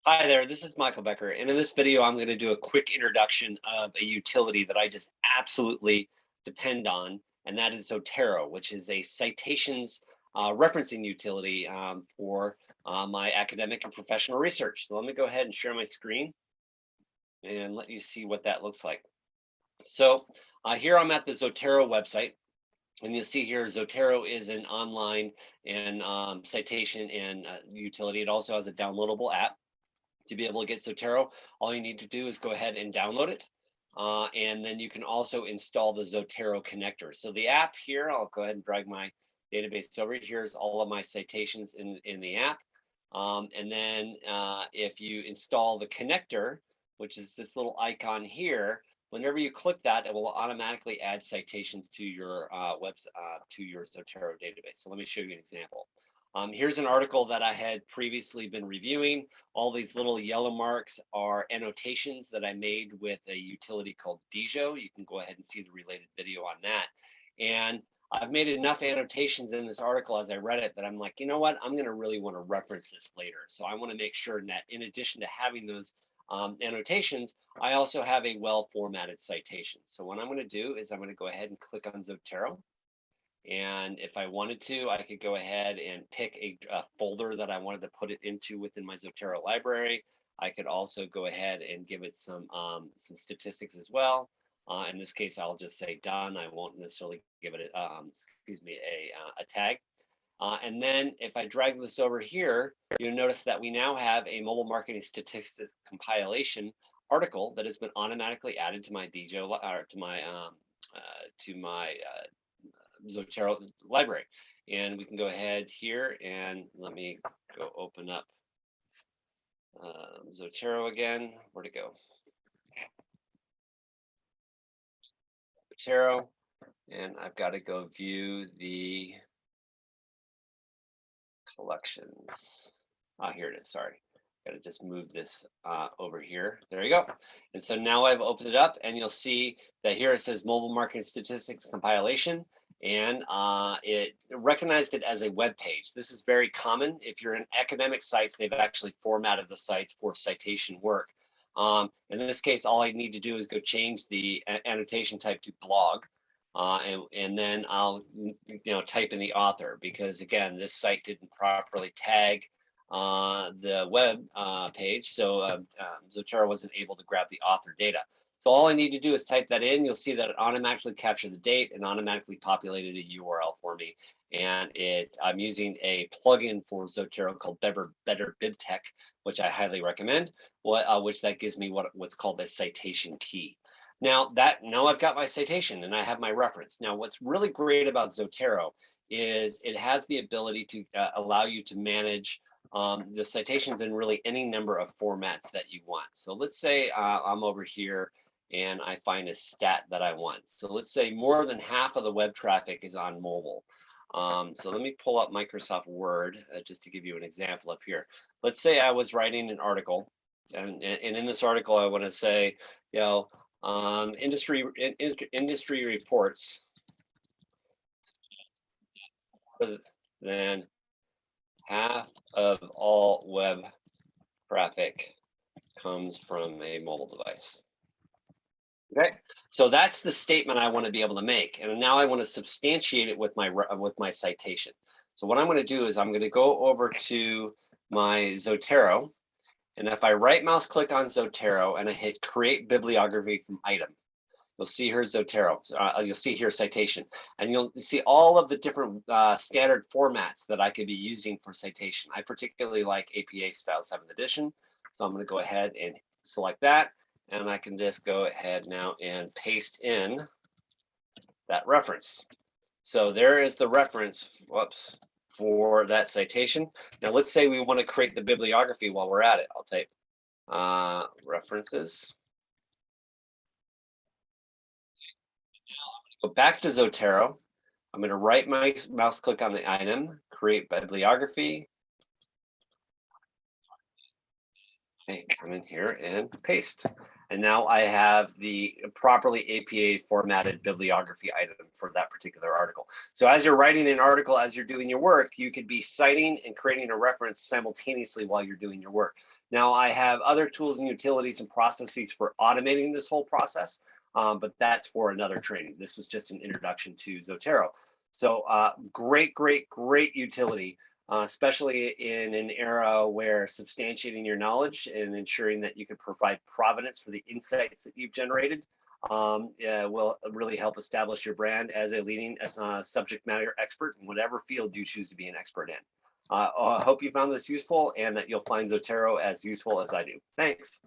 Hi there, this is Michael Becker, and in this video, I'm going to do a quick introduction of a utility that I just absolutely depend on, and that is Zotero, which is a citations referencing utility for my academic and professional research. So let me go ahead and share my screen and let you see what that looks like. So here I'm at the Zotero website, and you'll see here Zotero is an online and citation and utility. It also has a downloadable app. To be able to get Zotero, all you need to do is go ahead and download it. And then you can also install the Zotero connector. So the app here, I'll go ahead and drag my database over. Here's all of my citations in the app. And then if you install the connector, which is this little icon here, whenever you click that, it will automatically add citations to your to your Zotero database. So let me show you an example. Here's an article that I had previously been reviewing. All these little yellow marks are annotations that I made with a utility called Dijo. You can go ahead and see the related video on that. And I've made enough annotations in this article as I read it that I'm like, you know what, I'm going to really want to reference this later. So I want to make sure that in addition to having those annotations, I also have a well-formatted citation. So what I'm going to do is I'm going to go ahead and click on Zotero. And if I wanted to, I could go ahead and pick a folder that I wanted to put it into within my Zotero library. I could also go ahead and give it some statistics as well. In this case, I'll just say done. I won't necessarily give it, a tag. And then if I drag this over here, you'll notice that we now have a mobile marketing statistics compilation article that has been automatically added to my Dijo or to my Zotero library. And we can go ahead here and let me go open up Zotero again. Where'd it go? Zotero, and I've got to go view the collections. Here it is, sorry. Got to just move this over here. There you go. And so now I've opened it up and you'll see that here it says mobile marketing statistics compilation. And it recognized it as a web page. This is very common. If you're in academic sites, they've actually formatted the sites for citation work. In this case, all I need to do is go change the annotation type to blog. And then I'll type in the author, because again, this site didn't properly tag the web page. So Zotero wasn't able to grab the author data. So all I need to do is type that in. You'll see that it automatically captured the date and automatically populated a URL for me. And I'm using a plugin for Zotero called Better BibTech, which I highly recommend, which that gives me what's called a citation key. Now I've got my citation and I have my reference. Now, what's really great about Zotero is it has the ability to allow you to manage the citations in really any number of formats that you want. So let's say I'm over here and I find a stat that I want. So let's say more than half of the web traffic is on mobile. So let me pull up Microsoft Word just to give you an example up here. Let's say I was writing an article, and in this article I want to say, industry reports than half of all web traffic comes from a mobile device. Okay, so that's the statement I want to be able to make, and now I want to substantiate it with my citation. So what I'm going to do is I'm going to go over to my Zotero, and if I right mouse click on Zotero and I hit create bibliography from item, you'll see here Zotero. You'll see here citation, and you'll see all of the different standard formats that I could be using for citation. I particularly like APA style 7th edition, so I'm going to go ahead and select that. And I can just go ahead now and paste in that reference. So there is the reference, for that citation. Now let's say we want to create the bibliography while we're at it. I'll type references. Go back to Zotero. I'm going to right mouse click on the item, create bibliography. Okay, come in here and paste. And now I have the properly APA formatted bibliography item for that particular article. So as you're writing an article, as you're doing your work, you could be citing and creating a reference simultaneously while you're doing your work. Now I have other tools and utilities and processes for automating this whole process, but that's for another training. This was just an introduction to Zotero. So great, great, great utility. Especially in an era where substantiating your knowledge and ensuring that you can provide provenance for the insights that you've generated will really help establish your brand as a leading subject matter expert in whatever field you choose to be an expert in. I hope you found this useful and that you'll find Zotero as useful as I do. Thanks.